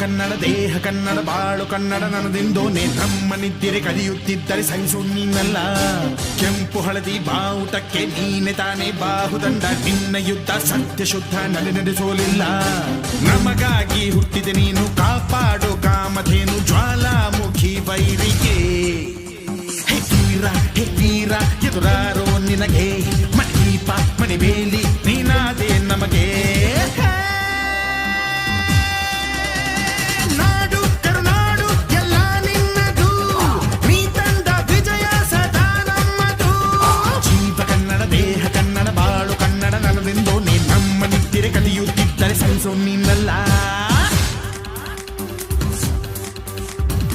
ಕನ್ನಡ ದೇಹ ಕನ್ನಡ ಬಾಳು ಕನ್ನಡ ನನ್ನದಿಂದೋನೆ ನಮ್ಮ ನಿದ್ದಿರೆ ಕದಿಯುತ್ತಿದ್ದರೆ ಸಹಿಸು ನೀನಲ್ಲ. ಕೆಂಪು ಹಳದಿ ಬಾವುಟಕ್ಕೆ ನೀನೆ ತಾನೇ ಬಾಹುದಂಡ. ನಿನ್ನ ಯುದ್ಧ ಸತ್ಯ ಶುದ್ಧ ನಡೆಸೋಲಿಲ್ಲ. ನಮಗಾಗಿ ಹುಟ್ಟಿದೆ ನೀನು ಕಾಪಾಡು ಕಾಮಧೇನು ಜ್ವಾಲಾಮುಖಿ ವೈರಿಗೆ. ಹೇ ವೀರ ಎದುರಾರೋ ನಿನಗೆ ಮಣಿ ಬೇಲಿ ನೀನಾದೆ ನಮಗೆ.